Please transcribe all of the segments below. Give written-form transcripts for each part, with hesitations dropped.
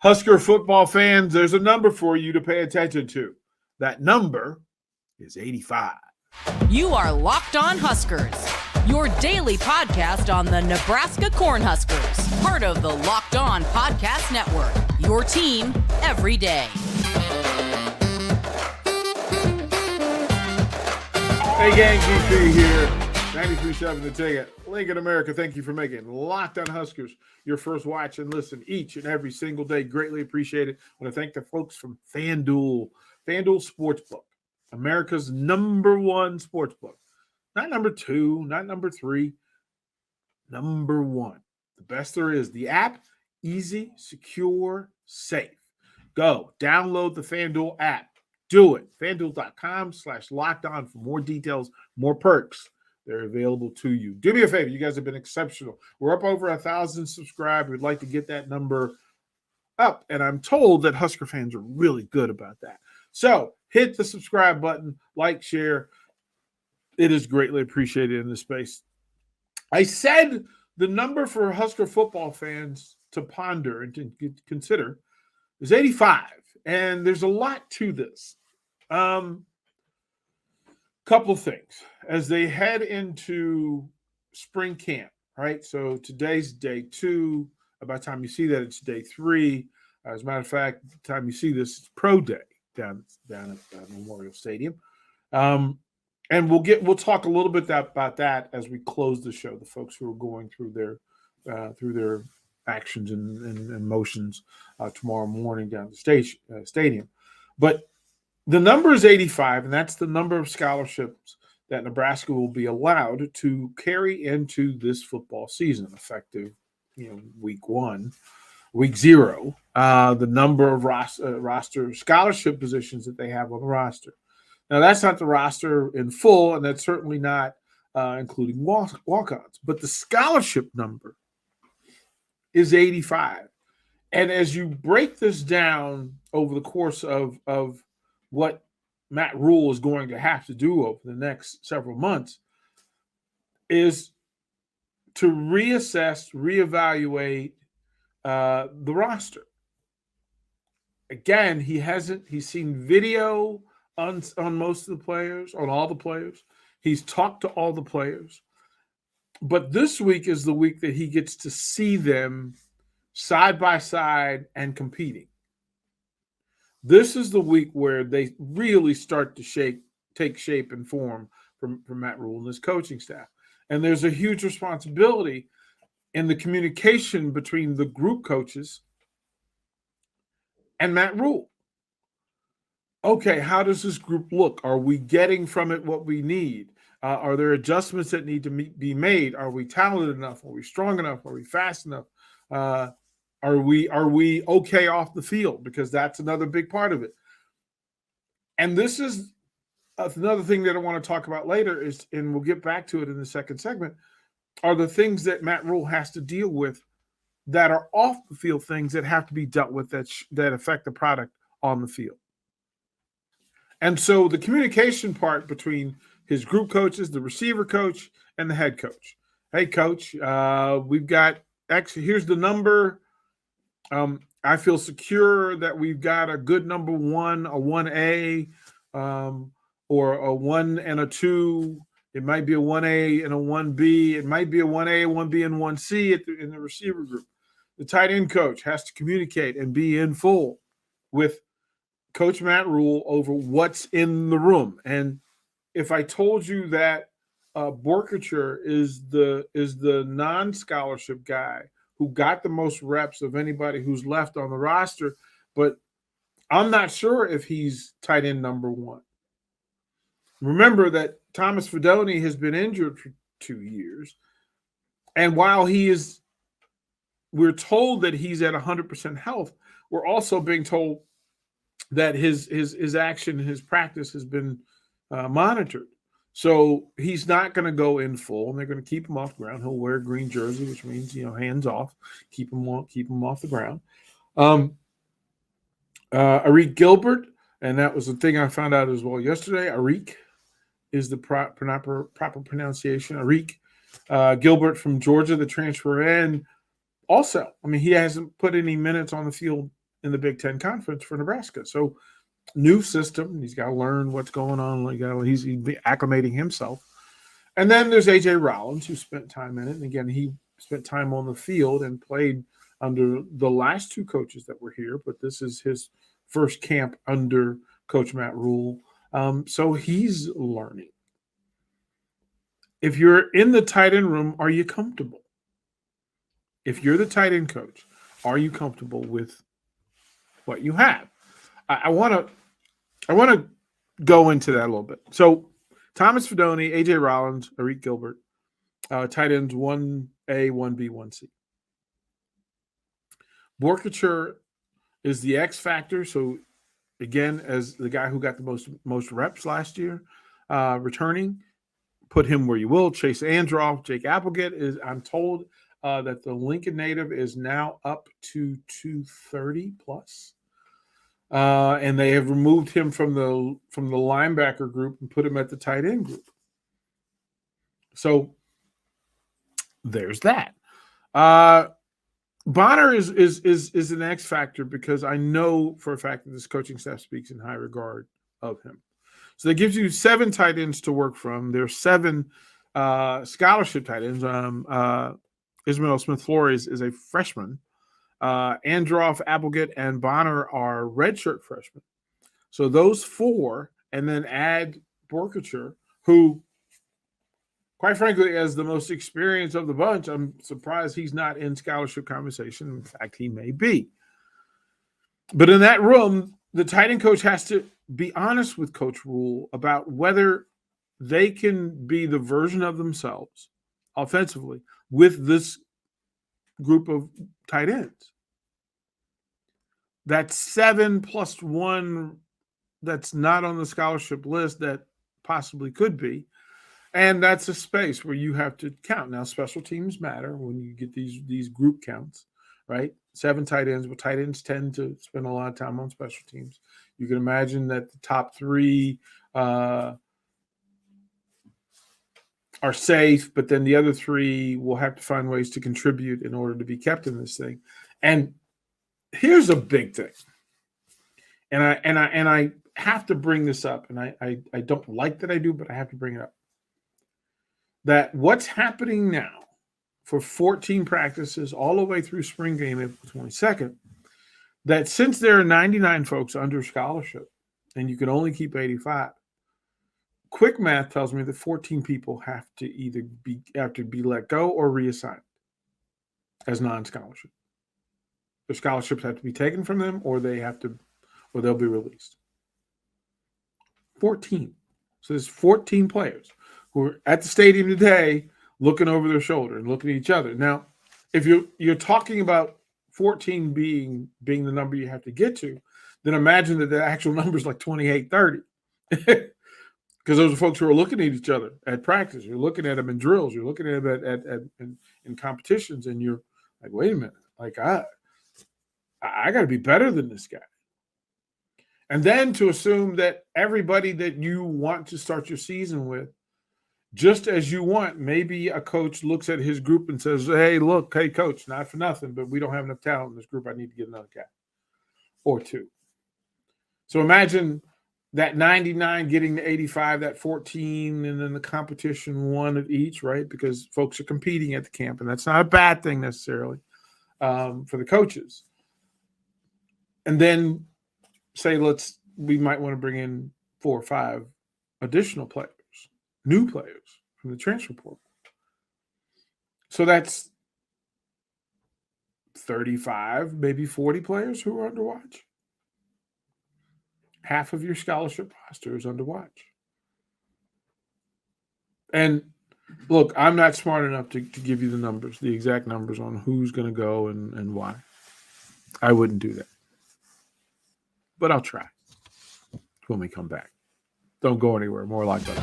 Husker football fans, there's a number for you to pay attention to. That number is 85. You are Locked On Huskers, your daily podcast on the Nebraska Cornhuskers, part of the Locked On Podcast Network, your team every day. Hey gang, GP here, 93.7 The Ticket. Lincoln, America, thank you for making Locked On Huskers your first watch and listen each and every single day. Greatly appreciate it. I want to thank the folks from FanDuel Sportsbook, America's number one sportsbook. Not number two, not number three, number one. The best there is. The app, easy, secure, safe. Go, download the FanDuel app. Do it. FanDuel.com/lockedon for more details, more perks. They're available to you. Do me a favor. You guys have been exceptional. We're up over 1,000 subscribed. We'd like to get that number up. And I'm told that Husker fans are really good about that. So hit the subscribe button, like, share. It is greatly appreciated in this space. I said the number for Husker football fans to ponder and to consider is 85. And there's a lot to this. Couple of things as they head into spring camp, right? So today's day 2. By the time you see that, it's day 3. As a matter of fact, by the time you see this, it's pro day down at Memorial Stadium. And we'll talk a little bit about that as we close the show. The folks who are going through their actions and motions tomorrow morning down at the stadium. But the number is 85, and that's the number of scholarships that Nebraska will be allowed to carry into this football season, effective, week 0. The number of roster scholarship positions that they have on the roster. Now, that's not the roster in full, and that's certainly not including walk-ons. But the scholarship number is 85. And as you break this down over the course of what Matt Rule is going to have to do over the next several months, is to reassess, reevaluate the roster. Again, he's seen video on most of the players, on all the players. He's talked to all the players. But this week is the week that he gets to see them side by side and competing. This is the week where they really start to take shape and form from Matt Rule and his coaching staff. And there's a huge responsibility in the communication between the group coaches and Matt Rule. Okay, how does this group look? Are we getting from it what we need? Are there adjustments that need to be made? Are we talented enough? Are we strong enough? Are we fast enough? Are we okay off the field? Because that's another big part of it. And this is another thing that I want to talk about later is, and we'll get back to it in the second segment, are the things that Matt Rule has to deal with that are off the field, things that have to be dealt with that affect the product on the field. And so the communication part between his group coaches, the receiver coach, and the head coach. Hey, coach, we've got here's the number. I feel secure that we've got a good number 1, a 1A, or a 1 and a 2. It might be a 1A and a 1B. It might be a 1A, 1B, and 1C in the receiver group. The tight end coach has to communicate and be in full with Coach Matt Rule over what's in the room. And if I told you that Borkature is the non-scholarship guy who got the most reps of anybody who's left on the roster, but I'm not sure if he's tight end number 1. Remember that Thomas Fidone has been injured for 2 years. And while we're told that he's at 100% health, we're also being told that his action, his practice has been monitored. So he's not going to go in full, and they're going to keep him off the ground. He'll wear a green jersey, which means, hands off, keep him off the ground. Arik Gilbert, and that was the thing I found out as well yesterday. Arik is the proper pronunciation. Arik Gilbert from Georgia, the transfer in. Also, he hasn't put any minutes on the field in the Big Ten Conference for Nebraska. So new system. He's got to learn what's going on. He's acclimating himself. And then there's A.J. Rollins, who spent time in it. And again, he spent time on the field and played under the last two coaches that were here. But this is his first camp under Coach Matt Rule. So he's learning. If you're in the tight end room, are you comfortable? If you're the tight end coach, are you comfortable with what you have? I want to go into that a little bit. So Thomas Fidone, A.J. Rollins, Arik Gilbert, tight ends 1A, 1B, 1C. Borkature is the X factor. So again, as the guy who got the most reps last year, returning, put him where you will. Chase Androff, Jake Applegate is, I'm told that the Lincoln native is now up to 230 plus. And they have removed him from the linebacker group and put him at the tight end group. So there's that. Bonner is an X factor because I know for a fact that this coaching staff speaks in high regard of him. So that gives you 7 tight ends to work from. There's 7 scholarship tight ends. Ismael Smith-Flores is a freshman. Androff, Applegate, and Bonner are redshirt freshmen. So those 4, and then add Borkature, who, quite frankly, as the most experienced of the bunch, I'm surprised he's not in scholarship conversation. In fact, he may be. But in that room, the tight end coach has to be honest with Coach Rule about whether they can be the version of themselves offensively with this group of tight ends. That's 7 plus 1 that's not on the scholarship list that possibly could be. And that's a space where you have to count. Now, special teams matter when you get these group counts, right? 7 tight ends, but tight ends tend to spend a lot of time on special teams. You can imagine that the top 3 are safe, but then the other 3 will have to find ways to contribute in order to be kept in this thing. And here's a big thing. And I have to bring this up, and I don't like that I do, but I have to bring it up. That what's happening now for 14 practices all the way through spring game April 22nd, that since there are 99 folks under scholarship and you can only keep 85, quick math tells me that 14 people have to either be let go or reassigned as non-scholarship. The scholarships have to be taken from them, or they'll be released. 14. So there's 14 players who are at the stadium today looking over their shoulder and looking at each other. Now, if you're talking about 14 being the number you have to get to, then imagine that the actual number is like 28, 30. Because those are folks who are looking at each other at practice. You're looking at them in drills. You're looking at them in competitions, and you're like, wait a minute. Like, I got to be better than this guy. And then to assume that everybody that you want to start your season with, just as you want, maybe a coach looks at his group and says, hey, coach, not for nothing, but we don't have enough talent in this group. I need to get another guy or 2. So imagine that 99 getting to 85, that 14, and then the competition 1 of each, right? Because folks are competing at the camp, and that's not a bad thing necessarily for the coaches. And then say we might want to bring in 4 or 5 additional players, new players from the transfer portal. So that's 35, maybe 40 players who are under watch. Half of your scholarship roster is under watch. And look, I'm not smart enough to give you the exact numbers on who's going to go and why. I wouldn't do that. But I'll try when we come back. Don't go anywhere. More like that.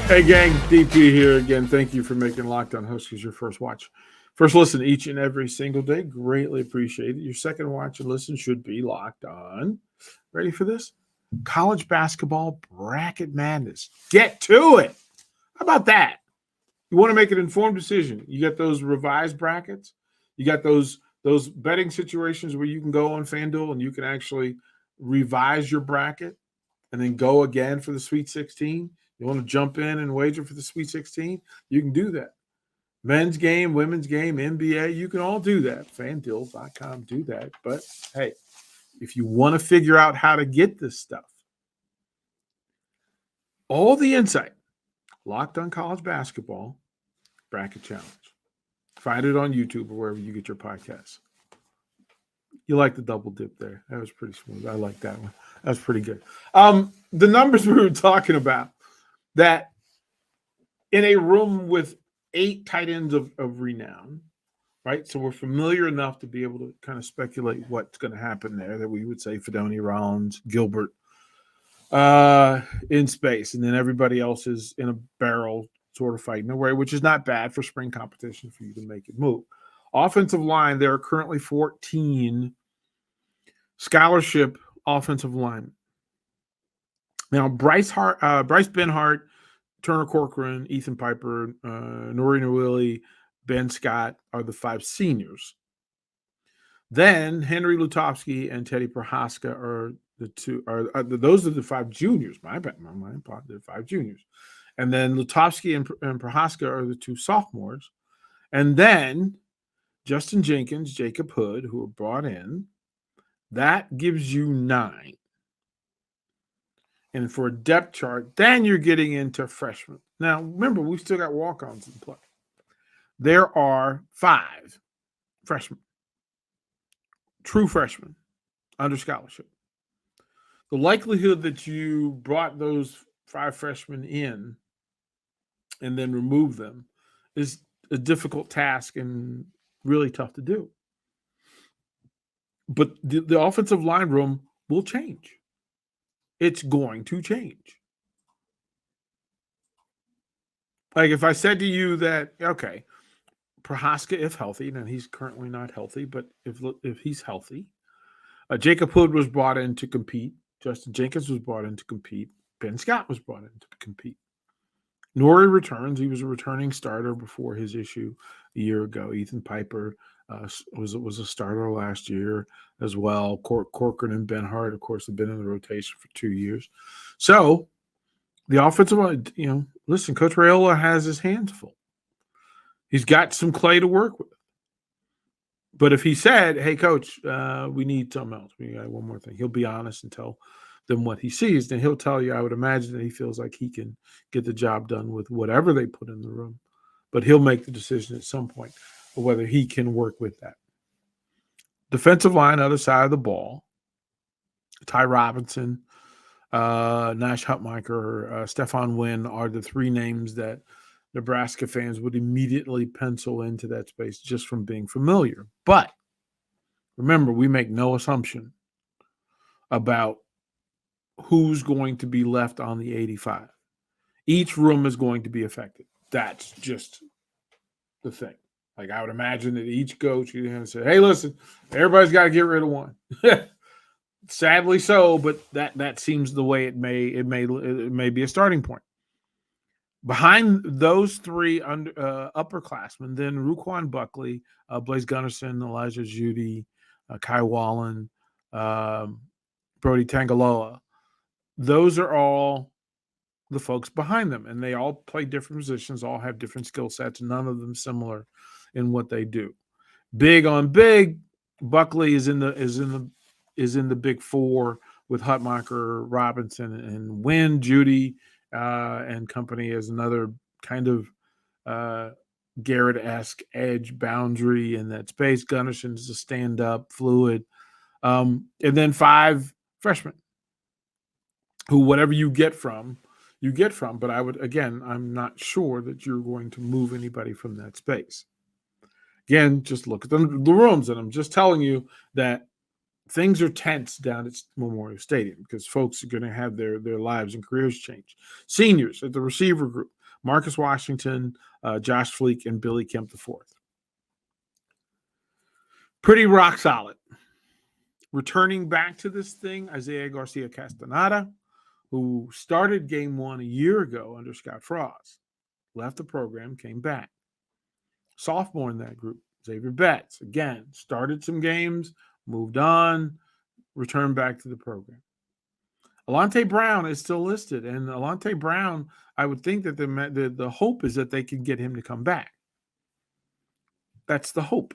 Hey, gang. DP here again. Thank you for making Locked On Huskies your first watch. First listen each and every single day. Greatly appreciate it. Your second watch and listen should be Locked On. Ready for this? College basketball bracket madness. Get to it. How about that? You want to make an informed decision. You get those revised brackets. You got those betting situations where you can go on FanDuel and you can actually revise your bracket and then go again for the Sweet 16. You want to jump in and wager for the Sweet 16? You can do that. Men's game, women's game, NBA, you can all do that. FanDuel.com, do that. But hey, if you want to figure out how to get this stuff, all the insight, Locked on College Basketball Bracket Challenge. Find it on YouTube or wherever you get your podcasts. You like the double dip there. That was pretty smooth. I like that one. That was pretty good. The numbers we were talking about, that in a room with 8 tight ends of renown, right? So we're familiar enough to be able to kind of speculate what's going to happen there, that we would say Fedoni, Rollins, Gilbert in space, and then everybody else is in a barrel sort of fighting away, which is not bad for spring competition for you to make it move. Offensive line, there are currently 14 scholarship offensive linemen. Now, Bryce Benhart, Turner Corcoran, Ethan Piper, Nori Nwili, Ben Scott are the 5 seniors. Then Henry Lutovsky and Teddy Prohaska are the two. Those are the 5 juniors. My mind, they're 5 juniors. And then Lutovsky and Prohaska are the 2 sophomores. And then Justin Jenkins, Jacob Hood, who were brought in. That gives you 9. And for a depth chart, then you're getting into freshmen. Now, remember, we've still got walk-ons in play. There are 5 freshmen, true freshmen, under scholarship. The likelihood that you brought those 5 freshmen in and then remove them is a difficult task and really tough to do. But the offensive line room will change. It's going to change. Like if I said to you that, okay, Prohaska, if healthy, and he's currently not healthy, but if he's healthy, Jacob Hood was brought in to compete. Justin Jenkins was brought in to compete. Ben Scott was brought in to compete. Nori returns. He was a returning starter before his issue a year ago. Ethan Piper was a starter last year as well. Corcoran and Benhart, of course, have been in the rotation for 2 years. So the offensive line, listen, Coach Raiola has his hands full. He's got some clay to work with. But if he said, hey, Coach, we need something else, we got one more thing, he'll be honest and tell them what he sees. Then he'll tell you, I would imagine that he feels like he can get the job done with whatever they put in the room. But he'll make the decision at some point of whether he can work with that. Defensive line, other side of the ball, Ty Robinson, Nash Hutmacher, Stefan Wynn are the 3 names that Nebraska fans would immediately pencil into that space just from being familiar. But remember, we make no assumption about who's going to be left on the 85. Each room is going to be affected. That's just the thing. Like I would imagine that each coach is going to say, hey, listen, everybody's got to get rid of one. Sadly so, but that seems the way it may be a starting point. Behind those 3 upperclassmen, then Ruquan Buckley, Blaise Gunnerson, Elijah Judy, Kai Wallen, Brody Tangaloa. Those are all the folks behind them, and they all play different positions, all have different skill sets, none of them similar in what they do. Big on big, Buckley is in the big 4 with Hutmacher, Robinson, and Wynn. Judy and company as another kind of Garrett-esque edge boundary in that space. Gunnerson is a stand-up, fluid. And then 5 freshmen who whatever you get from. But I'm not sure that you're going to move anybody from that space. Again, just look at the rooms, and I'm just telling you that things are tense down at Memorial Stadium because folks are going to have their lives and careers change. Seniors at the receiver group, Marcus Washington, Josh Fleek, and Billy Kemp IV. Pretty rock solid. Returning back to this thing, Isaiah Garcia Castaneda, who started game 1 a year ago under Scott Frost. left the program, came back. Sophomore in that group, Xavier Betts, again, started some games, moved on, returned back to the program. Alante Brown is still listed, and Alante Brown, I would think that the hope is that they can get him to come back. That's the hope.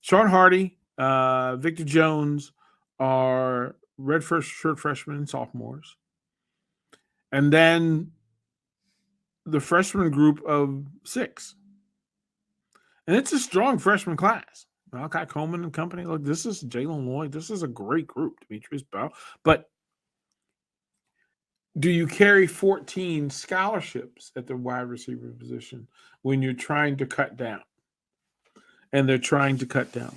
Sean Hardy, Victor Jones are redshirt freshmen and sophomores. And then the freshman group of 6. And it's a strong freshman class. Malachi Coleman and company. Look, this is Jalen Lloyd. This is a great group, Demetrius Bell. But do you carry 14 scholarships at the wide receiver position when you're trying to cut down? And they're trying to cut down.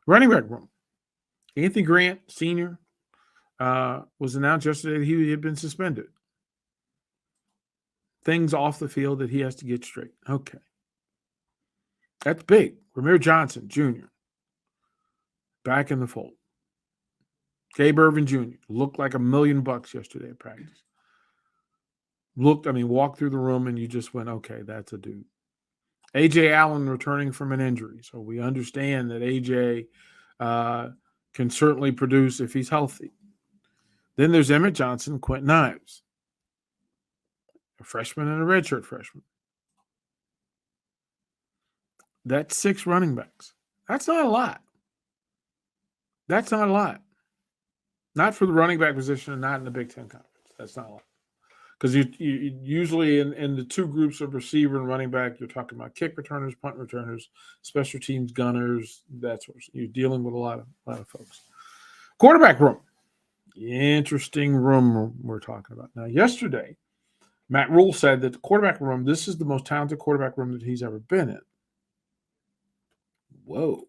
Running back room. Anthony Grant, senior, was announced yesterday that he had been suspended. Things off the field that he has to get straight. Okay. That's big. Ramir Johnson, Jr., back in the fold. Gabe Irvin Jr. looked like $1 million yesterday at practice. Walked through the room and you just went, okay, that's a dude. A.J. Allen returning from an injury. So we understand that A.J. Can certainly produce if he's healthy. Then there's Emmett Johnson, Quentin Ives, a freshman and a redshirt freshman. That's 6 running backs. That's not a lot. That's not a lot. Not for the running back position and not in the Big Ten Conference. That's not a lot. Because you usually in the 2 groups of receiver and running back, you're talking about kick returners, punt returners, special teams gunners. That's what you're dealing with a lot of folks. Quarterback room. Interesting room we're talking about. Now, yesterday, Matt Rule said that the quarterback room, this is the most talented quarterback room that he's ever been in. Whoa.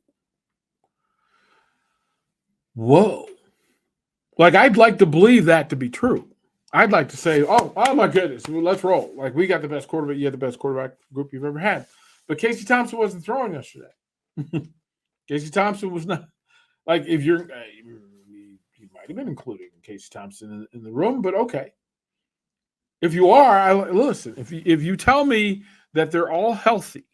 Like, I'd like to believe that to be true. I'd like to say, oh my goodness, let's roll. Like, we got the best quarterback. You had the best quarterback group you've ever had. But Casey Thompson wasn't throwing yesterday. Casey Thompson was not. Like, if you're you might have been including Casey Thompson in the room, but okay. If you are, listen, if you tell me that they're all healthy,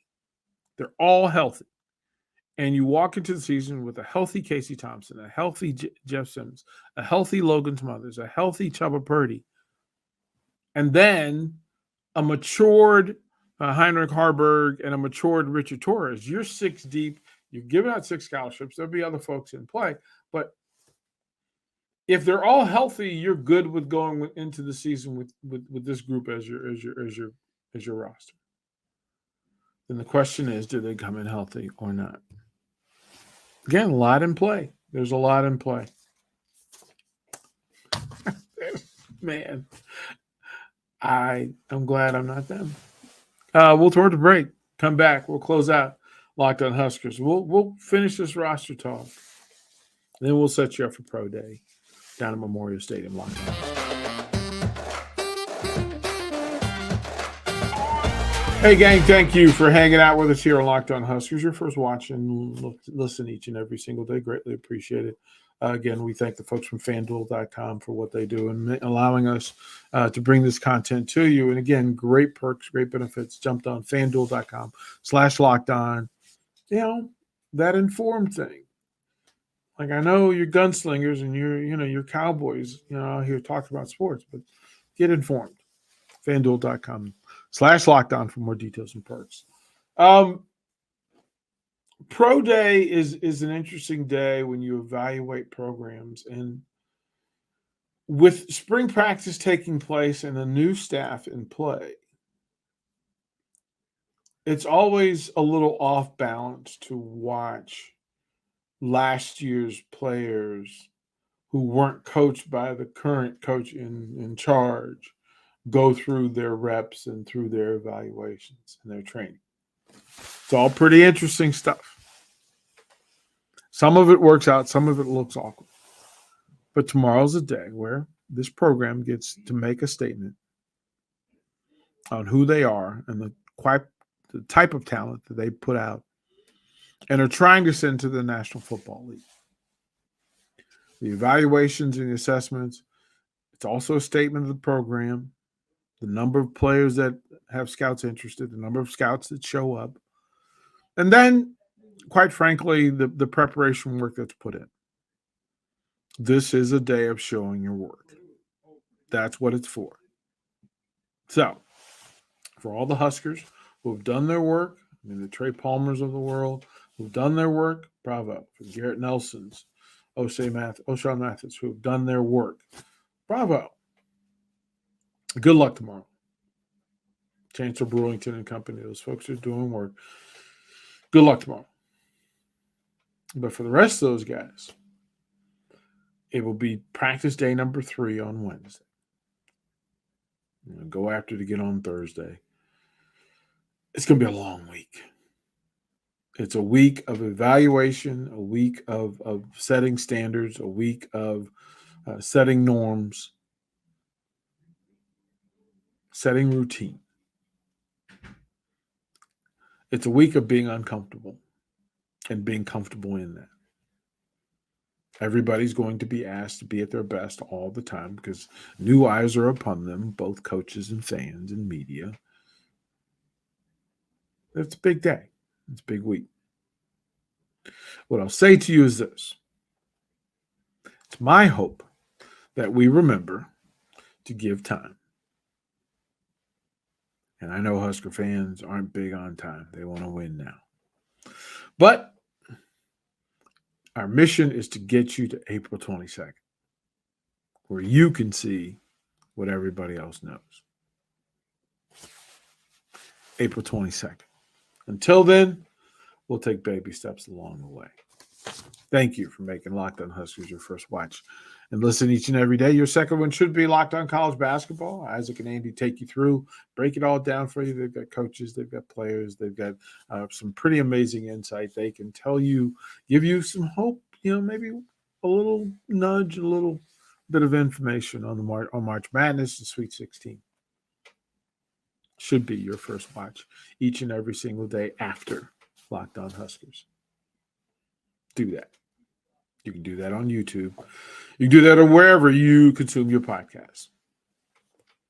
and you walk into the season with a healthy Casey Thompson, a healthy Jeff Simmons, a healthy Logan Smothers, a healthy Chubba Purdy, and then a matured Heinrich Harburg and a matured Richard Torres, you're 6 deep. You've given out 6 scholarships. There'll be other folks in play. But if they're all healthy, you're good with going into the season with this group as your roster. Then the question is, do they come in healthy or not? Again, a lot in play. There's a lot in play. Man, I'm glad I'm not them. We'll toward the break. Come back. We'll close out Locked On Huskers. We'll finish this roster talk. Then we'll set you up for Pro Day down at Memorial Stadium. Locked On. Hey, gang, thank you for hanging out with us here on Locked On Huskers. Your first watch and listen each and every single day. Greatly appreciate it. Again, we thank the folks from FanDuel.com for what they do and allowing us to bring this content to you. And again, great perks, great benefits. Jumped on FanDuel.com/LockedOn. You know, that informed thing. Like, I know you're gunslingers and you're cowboys, out here talking about sports, but get informed. FanDuel.com/LockedOn for more details and perks. Pro Day is an interesting day when you evaluate programs, and with spring practice taking place and a new staff in play, it's always a little off balance to watch last year's players who weren't coached by the current coach in charge go through their reps and through their evaluations and their training. It's all pretty interesting stuff. Some of it works out, some of it looks awkward. But tomorrow's a day where this program gets to make a statement on who they are and the type of talent that they put out and are trying to send to the National Football League. The evaluations and the assessments, it's also a statement of the program. the number of players that have scouts interested, the number of scouts that show up, and then, quite frankly, the preparation work that's put in. This is a day of showing your work. That's what it's for. So, for all the Huskers who have done their work, the Trey Palmers of the world who've done their work, bravo. For Garrett Nelsons, O'Shawn Mathis, who have done their work, bravo. Good luck tomorrow. Chancellor Brewington and company, those folks are doing work. Good luck tomorrow. But for the rest of those guys, it will be practice day number 3 on Wednesday. Go after to get on Thursday. It's going to be a long week. It's a week of evaluation, a week of setting standards, a week of setting norms, setting routine. It's a week of being uncomfortable and being comfortable in that. Everybody's going to be asked to be at their best all the time because new eyes are upon them, both coaches and fans and media. It's a big day. It's a big week. What I'll say to you is this. It's my hope that we remember to give time. And I know Husker fans aren't big on time. They want to win now. But our mission is to get you to April 22nd, where you can see what everybody else knows. April 22nd. Until then, we'll take baby steps along the way. Thank you for making Locked On Huskers your first watch and listen each and every day. Your second one should be Locked On College Basketball. Isaac and Andy take you through, break it all down for you. They've got coaches, they've got players, they've got some pretty amazing insight. They can tell you, give you some hope, maybe a little nudge, a little bit of information on March Madness and Sweet 16. Should be your first watch each and every single day after Locked On Huskers. Do that. You can do that on YouTube. You can do that or wherever you consume your podcasts.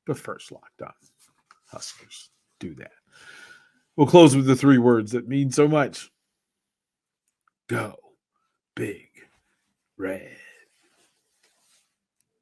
But first, Locked On Huskers. Do that. We'll close with the 3 words that mean so much. Go Big Red.